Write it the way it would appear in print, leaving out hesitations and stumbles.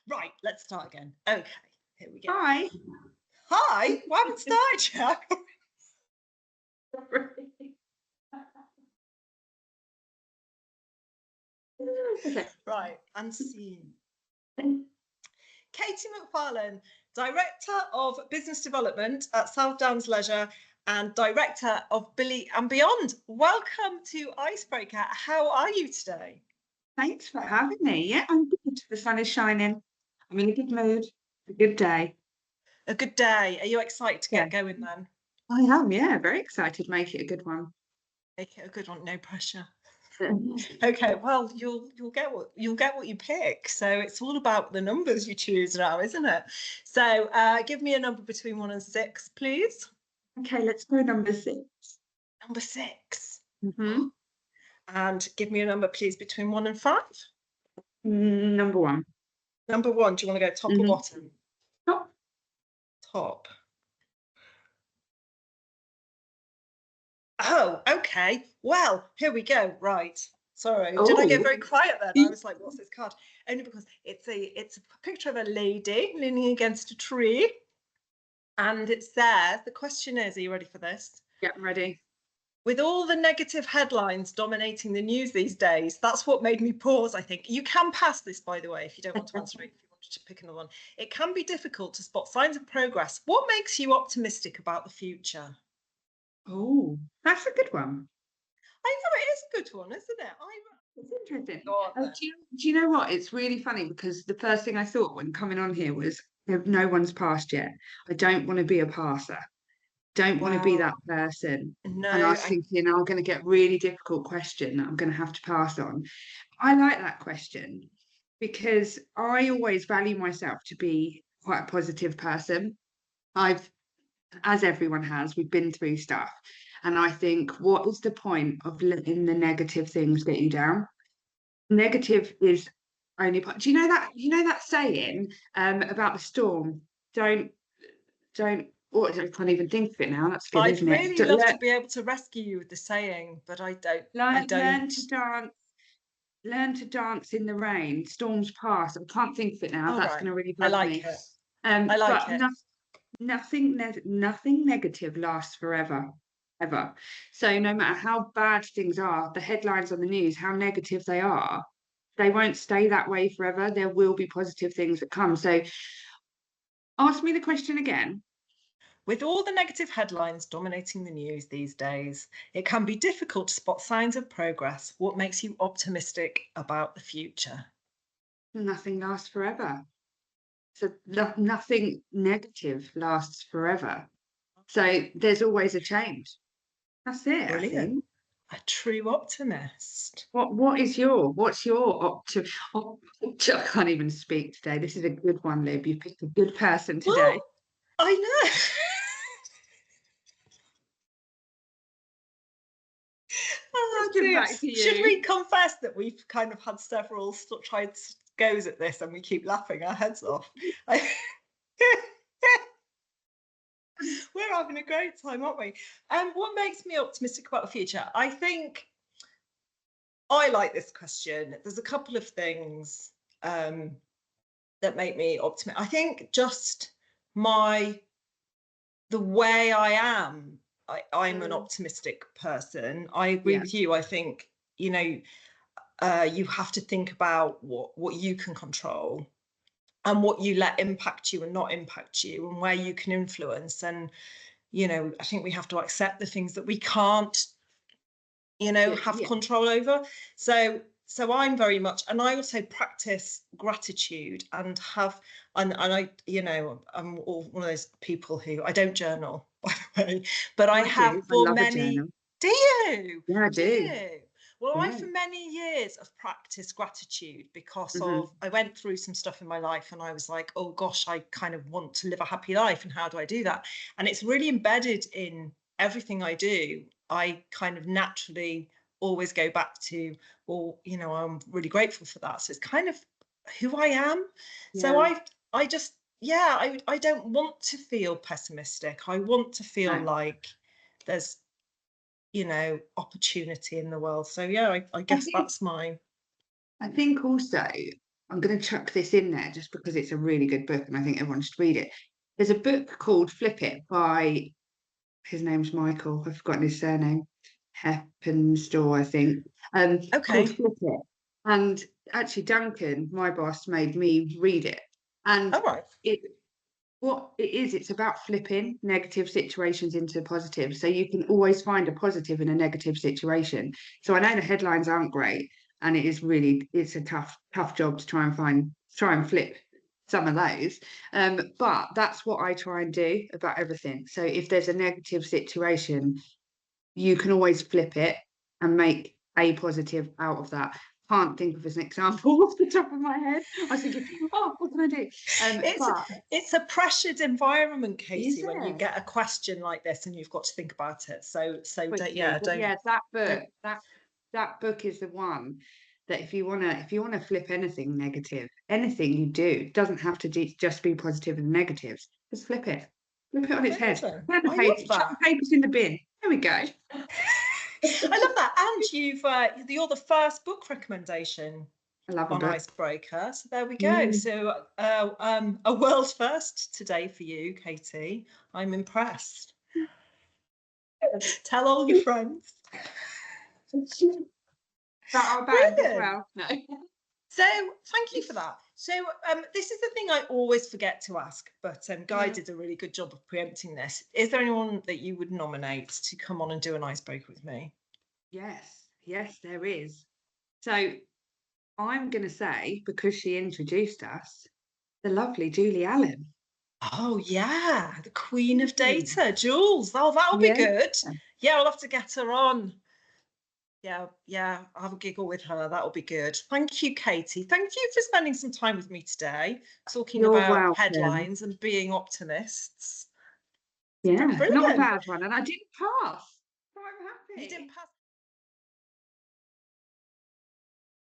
Right, let's start again. Okay, here we go. Hi. Hi, we haven't started yet. Okay. Right, and scene. Katie McFarlane, Director of Business Development at South Downs Leisure and Director of Billy and Beyond. Welcome to Icebreaker. How are you today? Thanks for having me. Yeah, I'm good. The sun is shining. I'm in a good mood. A good day. A good day. Are you excited to get Yeah. going then? I am, yeah, very excited. Make it a good one. Make it a good one, no pressure. Okay, well, you'll get what you pick. So it's all about the numbers you choose now, isn't it? So give me a number between 1 and 6, please. Okay, let's go number 6. Number 6. Mm-hmm. And give me a number, please, between 1 and 5. Number 1. Number 1. Do you want to go top or bottom? Top. Top. Oh, okay. Well, here we go. Right. Sorry, did I get very quiet then? I was like, what's this card? Only because it's a picture of a lady leaning against a tree. And it says, the question is, are you ready for this? Yeah, I'm ready. With all the negative headlines dominating the news these days, that's what made me pause, I think. You can pass this, by the way, if you don't want to answer it, if you wanted to pick another one. It can be difficult to spot signs of progress. What makes you optimistic about the future? Oh, that's a good one. I know it is a good one, isn't it? It's interesting. Oh, Do you know what? It's really funny because the first thing I thought when coming on here was, no one's passed yet. I don't want to be a passer. Don't want to be that person. No, And I was thinking, I'm going to get really difficult question that I'm going to have to pass on. I like that question because I always value myself to be quite a positive person. As everyone has, we've been through stuff. And I think, what is the point of letting the negative things get you down? Negative is only part. Do you know that saying about the storm? Don't Oh, I can't even think of it now. That's good, I'd isn't it? really love to be able to rescue you with the saying, but I don't. Learn to dance. Learn to dance in the rain. Storms pass. I can't think of it now. All That's right. going to really I bug like me. it. I like it. Nothing negative lasts forever, ever. So no matter how bad things are, the headlines on the news, how negative they are, they won't stay that way forever. There will be positive things that come. So ask me the question again. With all the negative headlines dominating the news these days, it can be difficult to spot signs of progress. What makes you optimistic about the future? Nothing lasts forever. So nothing negative lasts forever. So there's always a change. That's it, I Brilliant. think. A true optimist. What's your I can't even speak today. This is a good one, Lib. You picked a good person today. Well, I know. Oh, dear. Back to you. Should we confess that we've kind of had several tried goes at this and we keep laughing our heads off? We're having a great time, aren't we? What makes me optimistic about the future? I think I like this question. There's a couple of things that make me optimistic. I think just the way I am. I'm an optimistic person. I agree with you. I think, you have to think about what you can control and what you let impact you and not impact you, and where you can influence. And I think we have to accept the things that we can't have control over. So I'm very much, and I also practice gratitude and I I'm one of those people who, I don't journal, by the way, but I have for many. Do you? Yeah, I do. Well, I for many years have practiced gratitude because of, I went through some stuff in my life and I was like, oh gosh, I kind of want to live a happy life, and how do I do that? And it's really embedded in everything I do. I kind of naturally always go back to, well, I'm really grateful for that. So it's kind of who I am. So I just, I don't want to feel pessimistic. I want to feel like there's opportunity in the world. So I guess that's mine. I think also I'm going to chuck this in there just because it's a really good book and I think everyone should read it. There's a book called Flip It by, his name's Michael, I've forgotten his surname, Heppenstall, I think, called Okay. Flip It. And actually, Duncan, my boss, made me read it. And All right. what it is, it's about flipping negative situations into positive. So you can always find a positive in a negative situation. So I know the headlines aren't great, and it's a tough job to try and flip some of those. But that's what I try and do about everything. So if there's a negative situation, you can always flip it and make a positive out of that. Can't think of an example off the top of my head. I was thinking, oh, what can I do? It's a pressured environment, Is Katie, when you it? get a question like this and you've got to think about it. Quickly. But yeah, that book is the one that if you wanna flip anything negative, anything you do, it doesn't have to just be positive and negatives. Just flip it. Flip it on its head. Amazing. Turn the I paper, love chuck that. the papers in the bin. There we go. I love that. And you're the first book recommendation I love a on book. Icebreaker. So there we go. Mm. So a world first today for you, Katie. I'm impressed. Tell all your friends. That our band as Brilliant. well. No. So thank you for that. So this is the thing I always forget to ask, but Guy did a really good job of preempting this. Is there anyone that you would nominate to come on and do an icebreaker with me? Yes, there is. So I'm going to say, because she introduced us, the lovely Julie Allen. Oh yeah, the Queen of Data, Jules. Oh, that'll be Yeah. good. Yeah, I'll have to get her on. Yeah, I'll have a giggle with her. That'll be good. Thank you, Katie. Thank you for spending some time with me today, talking You're about welcome. headlines and being optimists. Yeah, not a Brilliant. bad one. And I didn't pass. So I'm You didn't happy. pass.